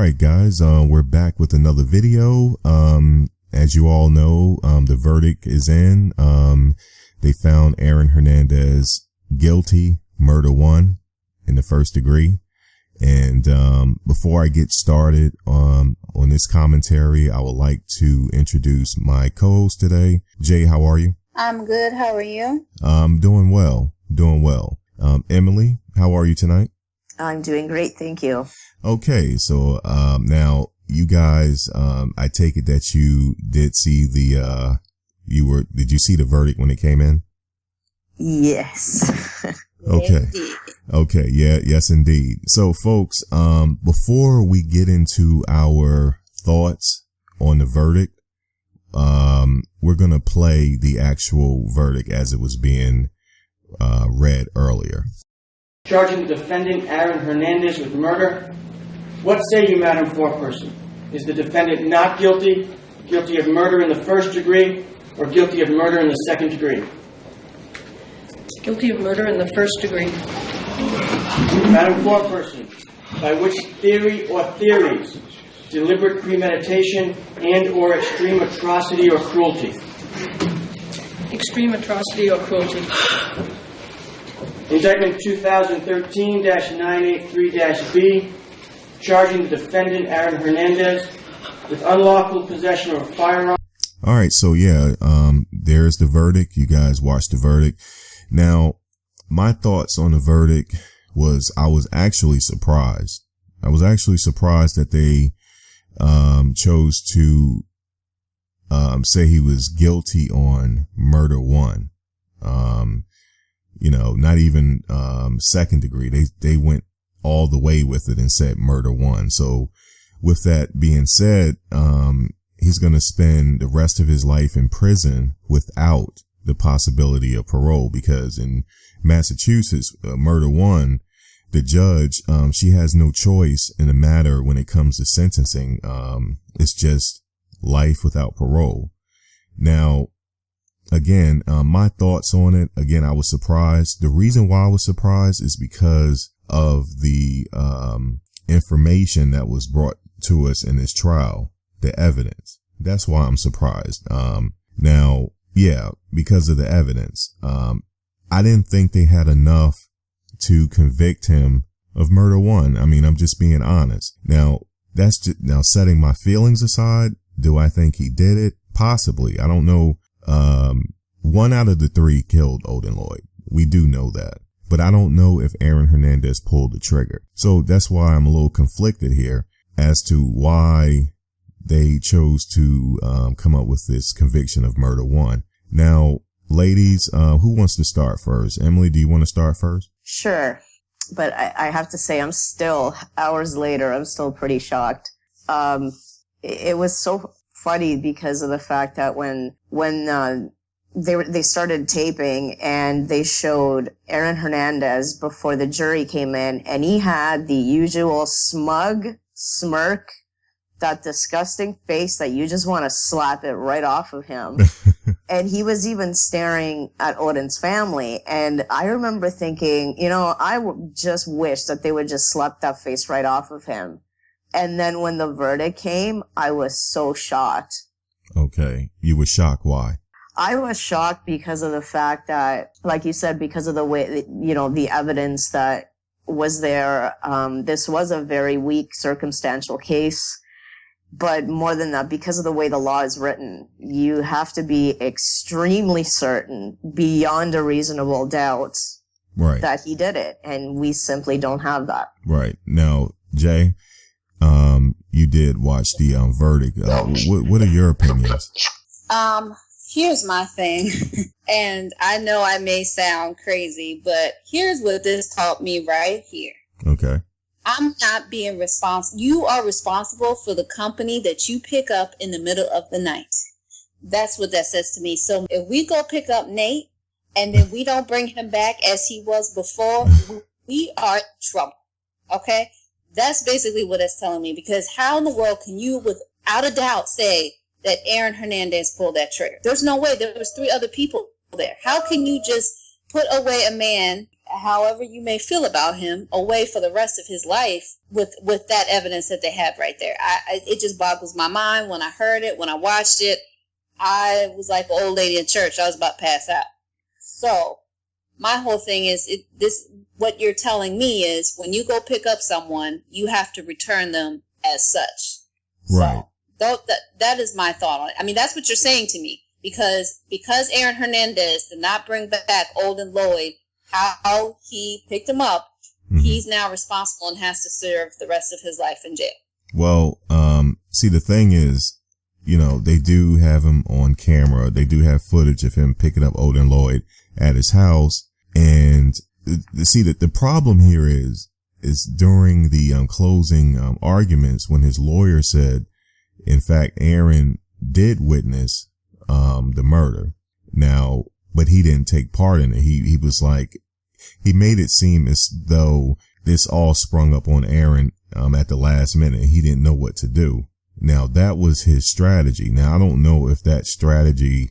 right, guys, we're back with another video. As you all know, the verdict is in. They found Aaron Hernandez guilty, murder 1 in the first degree. And before I get started on this commentary, I would like to introduce my co-host today. Jay, how are you? I'm good. How are you? Doing well. Emily, how are you tonight? I'm doing great, thank you. Okay, so now you guys, I take it that you did see did you see the verdict when it came in? Yes. Okay. Okay, yeah, yes indeed. So folks, before we get into our thoughts on the verdict, we're going to play the actual verdict as it was being read earlier. Charging the defendant, Aaron Hernandez, with murder. What say you, Madam Foreperson? Is the defendant not guilty, guilty of murder in the first degree, or guilty of murder in the second degree? Guilty of murder in the first degree. Madam Foreperson, by which theory or theories, deliberate premeditation and or extreme atrocity or cruelty? Extreme atrocity or cruelty. Indictment 2013-983-B, charging the defendant, Aaron Hernandez, with unlawful possession of a firearm. All right, so yeah, there's the verdict. You guys watched the verdict. Now, my thoughts on the verdict was I was actually surprised. I was actually surprised that they chose to say he was guilty on murder 1. Not even second degree. They went all the way with it and said murder 1. So with that being said, he's going to spend the rest of his life in prison without the possibility of parole, because in Massachusetts, murder 1, the judge, she has no choice in the matter when it comes to sentencing. It's just life without parole. Now, again, my thoughts on it, again, I was surprised. The reason why I was surprised is because of the information that was brought to us in this trial, the evidence. That's why I'm surprised. Now, yeah, because of the evidence. I didn't think they had enough to convict him of murder 1. I mean, I'm just being honest. Now, now setting my feelings aside, do I think he did it? Possibly. I don't know. 1 out of the 3 killed Odin Lloyd. We do know that. But I don't know if Aaron Hernandez pulled the trigger. So that's why I'm a little conflicted here as to why they chose to come up with this conviction of murder 1. Now, ladies, who wants to start first? Emily, do you want to start first? Sure. But I have to say, I'm still, hours later, I'm still pretty shocked. It was so funny because of the fact that when they started taping and they showed Aaron Hernandez before the jury came in, and he had the usual smug smirk, that disgusting face that you just want to slap it right off of him. And he was even staring at Odin's family. And I remember thinking, I just wish that they would just slap that face right off of him. And then when the verdict came, I was so shocked. Okay. You were shocked. Why? I was shocked because of the fact that, like you said, because of the way, the evidence that was there. This was a very weak circumstantial case. But more than that, because of the way the law is written, you have to be extremely certain, beyond a reasonable doubt, right, that he did it. And we simply don't have that. Right. Now, Jay, you did watch the verdict. What are your opinions? Here's my thing. And I know I may sound crazy, but here's what this taught me right here. Okay. I'm not being responsible. You are responsible for the company that you pick up in the middle of the night. That's what that says to me. So if we go pick up Nate and then we don't bring him back as he was before, we are in trouble. Okay? That's basically what it's telling me, because how in the world can you without a doubt say that Aaron Hernandez pulled that trigger? There's no way. There was 3 other people there. How can you just put away a man however you may feel about him, away for the rest of his life with that evidence that they have right there. It just boggles my mind when I heard it, when I watched it. I was like an old lady in church. I was about to pass out. So my whole thing is what you're telling me is when you go pick up someone, you have to return them as such. Right. So that is my thought on it. I mean, that's what you're saying to me because Aaron Hernandez did not bring back Olden Lloyd, how he picked him up, he's now responsible and has to serve the rest of his life in jail. Well, see, the thing is, they do have him on camera. They do have footage of him picking up Olden Lloyd at his house. And see that the problem here is during the closing arguments when his lawyer said, in fact, Aaron did witness the murder. Now, but he didn't take part in it. He was like, he made it seem as though this all sprung up on Aaron at the last minute. He didn't know what to do. Now, that was his strategy. Now, I don't know if that strategy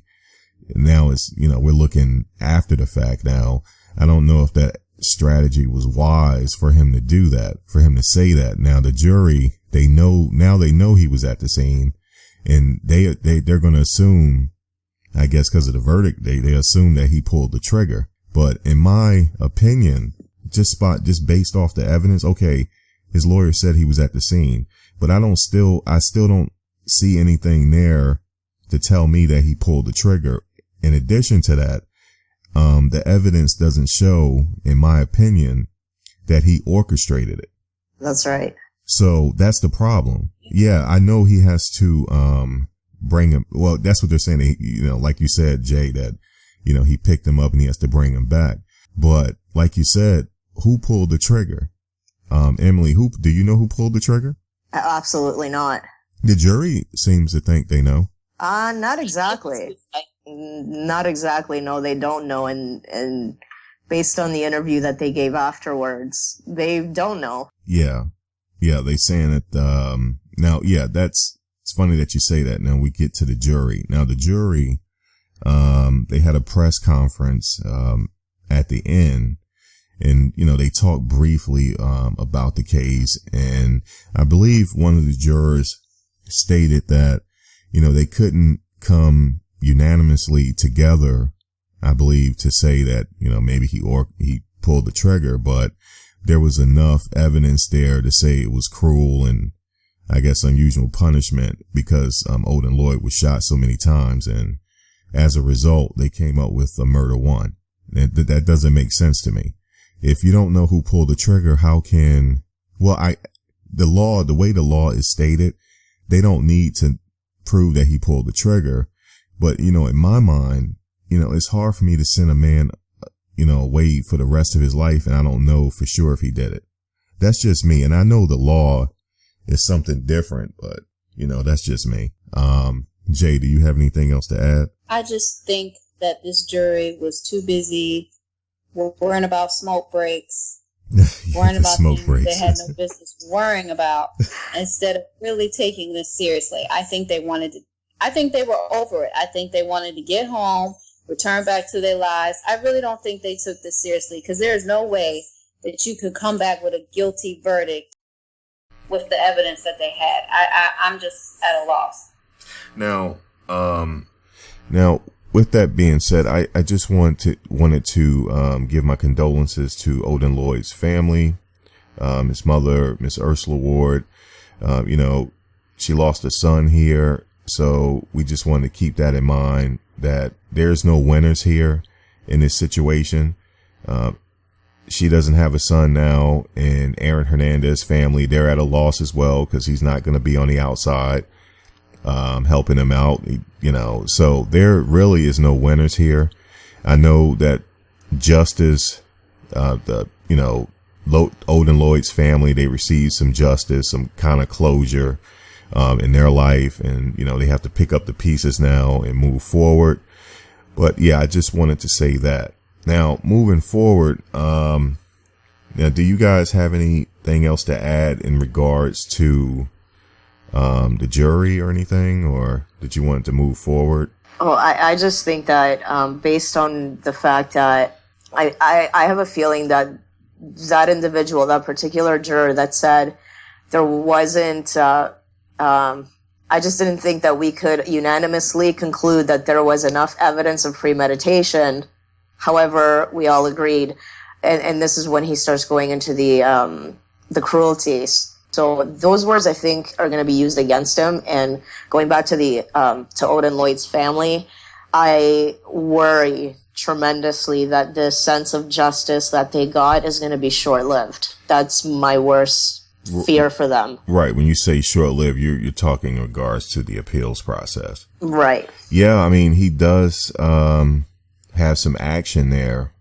now is, we're looking after the fact now. I don't know if that strategy was wise for him to do that, for him to say that. Now, the jury, they know he was at the scene, and they're going to assume, I guess because of the verdict, they assume that he pulled the trigger. But in my opinion, just based off the evidence, okay, his lawyer said he was at the scene, but I still don't see anything there to tell me that he pulled the trigger. In addition to that, the evidence doesn't show, in my opinion, that he orchestrated it. That's right. So that's the problem. Yeah, I know he has to bring him. Well, that's what they're saying. Like you said, Jay, that he picked him up and he has to bring him back. But like you said, who pulled the trigger? Emily, do you know who pulled the trigger? Absolutely not. The jury seems to think they know. Not exactly. Not exactly. No, they don't know. And based on the interview that they gave afterwards, they don't know. Yeah. Yeah. They saying that, now, yeah, it's funny that you say that. Now we get to the jury. Now the jury, they had a press conference, at the end. And, they talked briefly, about the case. And I believe one of the jurors stated that, they couldn't come unanimously together, I believe, to say that, maybe he pulled the trigger, but there was enough evidence there to say it was cruel and I guess unusual punishment because, Olden Lloyd was shot so many times. And as a result, they came up with a murder one. That doesn't make sense to me. If you don't know who pulled the trigger, the way the law is stated, they don't need to prove that he pulled the trigger. But, in my mind, it's hard for me to send a man, away for the rest of his life. And I don't know for sure if he did it. That's just me. And I know the law is something different, but, that's just me. Jay, do you have anything else to add? I just think that this jury was too busy worrying about smoke breaks, worrying about things they had no business worrying about, instead of really taking this seriously. I think they were over it. I think they wanted to get home, return back to their lives. I really don't think they took this seriously because there's no way that you could come back with a guilty verdict with the evidence that they had. I'm just at a loss. Now, with that being said, I just wanted to give my condolences to Olden Lloyd's family, his mother, Miss Ursula Ward. She lost a son here, so we just wanted to keep that in mind, that there's no winners here in this situation. She doesn't have a son now, and Aaron Hernandez family, they're at a loss as well because he's not going to be on the outside helping him out, so there really is no winners here. I know that justice, Olden Lloyd's family, they received some justice, some kind of closure, in their life. And, they have to pick up the pieces now and move forward. But yeah, I just wanted to say that. Now, moving forward, now, do you guys have anything else to add in regards to the jury or anything, or did you want to move forward? Oh, I just think that based on the fact that I have a feeling that that individual, that particular juror that said there wasn't, I just didn't think that we could unanimously conclude that there was enough evidence of premeditation. However, we all agreed, and this is when he starts going into the cruelties. So those words, I think, are going to be used against him. And going back to to Odin Lloyd's family, I worry tremendously that this sense of justice that they got is going to be short-lived. That's my worst fear for them. Right. When you say short-lived, you're talking in regards to the appeals process. Right. Yeah. I mean, he does have some action there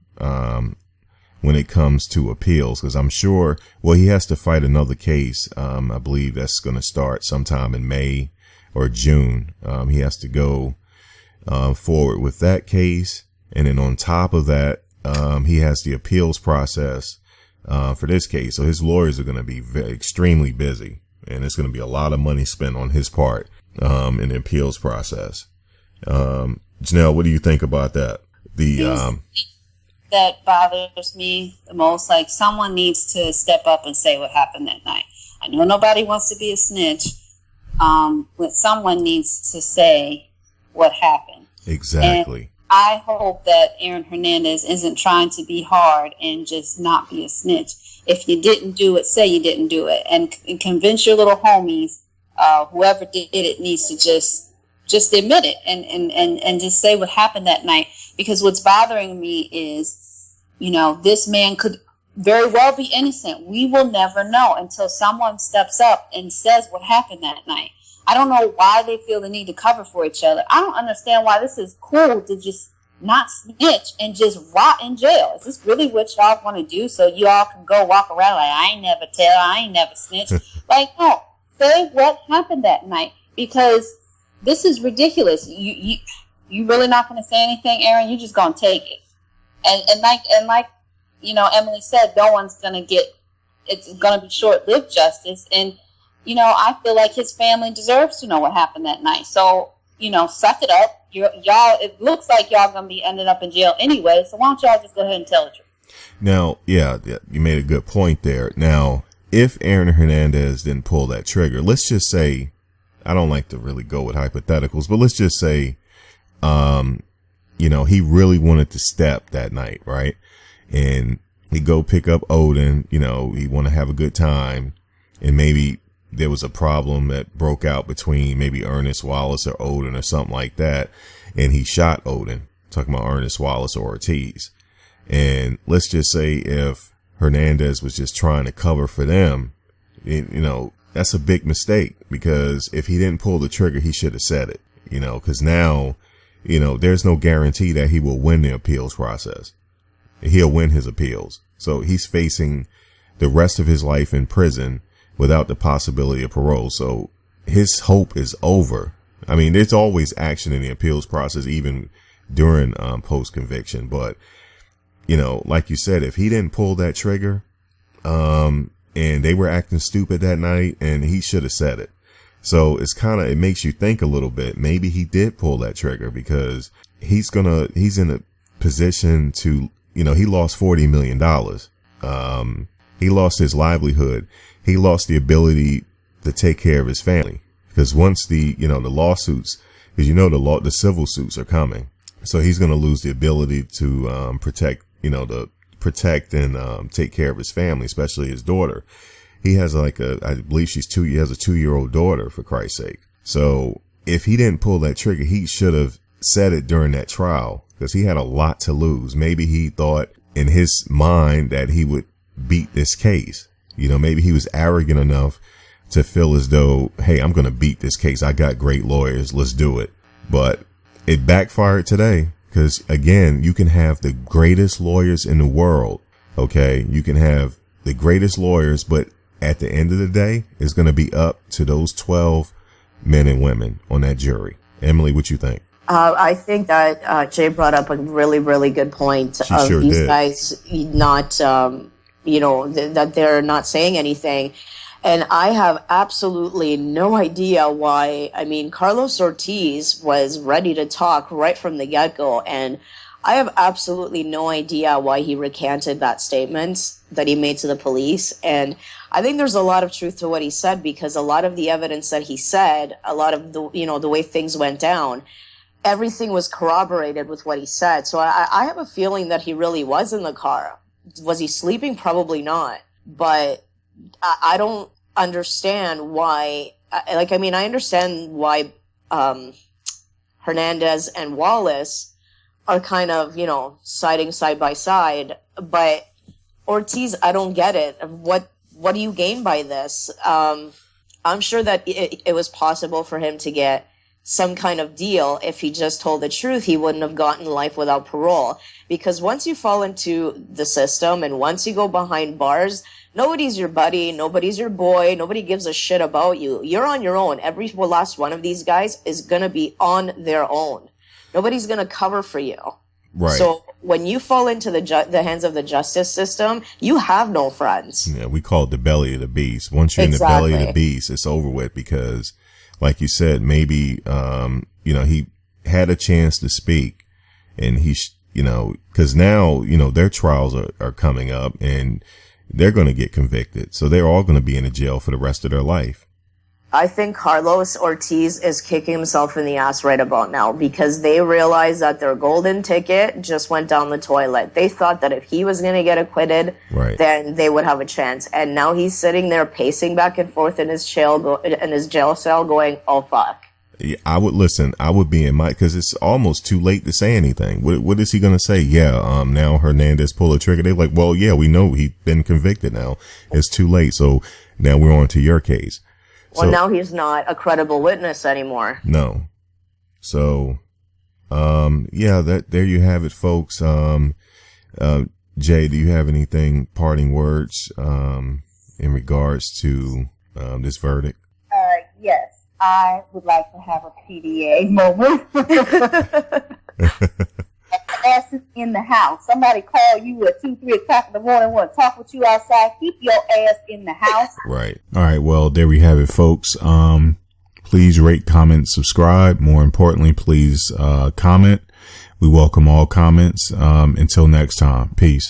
when it comes to appeals, because I'm sure, well, he has to fight another case. I believe that's going to start sometime in May or June. He has to go forward with that case. And then on top of that, he has the appeals process for this case. So his lawyers are going to be extremely busy, and it's going to be a lot of money spent on his part in the appeals process. Janelle, what do you think about that? That bothers me the most. Like, someone needs to step up and say what happened that night. I know nobody wants to be a snitch, but someone needs to say what happened. Exactly. And I hope that Aaron Hernandez isn't trying to be hard and just not be a snitch. If you didn't do it, say you didn't do it, and convince your little homies. Whoever did it needs to just admit it and just say what happened that night. Because what's bothering me is, this man could very well be innocent. We will never know until someone steps up and says what happened that night. I don't know why they feel the need to cover for each other. I don't understand why this is cool to just not snitch and just rot in jail. Is this really what y'all want to do? So you all can go walk around like, I ain't never tell, I ain't never snitch. Like, no, say what happened that night, because this is ridiculous. You really not going to say anything, Aaron? You just going to take it. And like Emily said, no one's going to get, it's going to be short-lived justice. And, I feel like his family deserves to know what happened that night. So, suck it up. Y'all, it looks like y'all going to be ending up in jail anyway. So why don't y'all just go ahead and tell the truth? Now, yeah, you made a good point there. Now, if Aaron Hernandez didn't pull that trigger, let's just say, I don't like to really go with hypotheticals, but let's just say, he really wanted to step that night, right? And he go pick up Odin, he want to have a good time, and maybe there was a problem that broke out between maybe Ernest Wallace or Odin or something like that, and he shot Odin, talking about Ernest Wallace or Ortiz. And let's just say if Hernandez was just trying to cover for them, that's a big mistake, because if he didn't pull the trigger, he should have said it, because now, there's no guarantee that he will win the appeals process. He'll win his appeals. So he's facing the rest of his life in prison without the possibility of parole. So his hope is over. I mean, there's always action in the appeals process, even during post-conviction. But, like you said, if he didn't pull that trigger, and they were acting stupid that night, and he should have said it. So it makes you think a little bit. Maybe he did pull that trigger, because he's in a position to, he lost $40 million. He lost his livelihood. He lost the ability to take care of his family, because once the lawsuits, because the civil suits are coming. So he's going to lose the ability to, protect and, take care of his family, especially his daughter. He has I believe he has a 2-year-old daughter, for Christ's sake. So if he didn't pull that trigger, he should have said it during that trial, because he had a lot to lose. Maybe he thought in his mind that he would beat this case. Maybe he was arrogant enough to feel as though, hey, I'm going to beat this case. I got great lawyers. Let's do it. But it backfired today, because again, you can have the greatest lawyers in the world. Okay. You can have the greatest lawyers, but at the end of the day, it's going to be up to those 12 men and women on that jury. Emily, what you think? I think that Jay brought up a really, really good point She of sure these did. guys not, that they're not saying anything. And I have absolutely no idea why. I mean, Carlos Ortiz was ready to talk right from the get-go. And I have absolutely no idea why he recanted that statement that he made to the police. And I think there's a lot of truth to what he said, because a lot of the evidence that he said, a lot of the, the way things went down, everything was corroborated with what he said. So I have a feeling that he really was in the car. Was he sleeping? Probably not. But I don't understand why, I understand why Hernandez and Wallace are kind of, siding side by side. But Ortiz, I don't get it. What do you gain by this? I'm sure that it was possible for him to get some kind of deal. If he just told the truth, he wouldn't have gotten life without parole. Because once you fall into the system and once you go behind bars, nobody's your buddy, nobody's your boy, nobody gives a shit about you. You're on your own. Every last one of these guys is going to be on their own. Nobody's going to cover for you. Right. So when you fall into the hands of the justice system, you have no friends. Yeah, we call it the belly of the beast. Once you're in the belly of the beast, it's over with, because like you said, maybe, he had a chance to speak, and cause now, their trials are coming up and they're going to get convicted. So they're all going to be in a jail for the rest of their life. I think Carlos Ortiz is kicking himself in the ass right about now, because they realized that their golden ticket just went down the toilet. They thought that if he was going to get acquitted, right, then they would have a chance. And now he's sitting there pacing back and forth in his jail cell going, oh, fuck. Yeah, I would be in my, cause it's almost too late to say anything. What is he going to say? Yeah. Now Hernandez pulled a trigger. They're like, well, yeah, we know he's been convicted now. It's too late. So now we're on to your case. Well, now he's not a credible witness anymore. No. So, there you have it, folks. Jay, do you have anything, parting words, in regards to, this verdict? Yes, I would like to have a PDA moment. Ass is in the house. Somebody call you at 2, 3 o'clock in the morning, want to talk with you outside. Keep your ass in the house. Right. All right. Well, there we have it, folks. Please rate, comment, subscribe. More importantly, please comment. We welcome all comments. Until next time. Peace.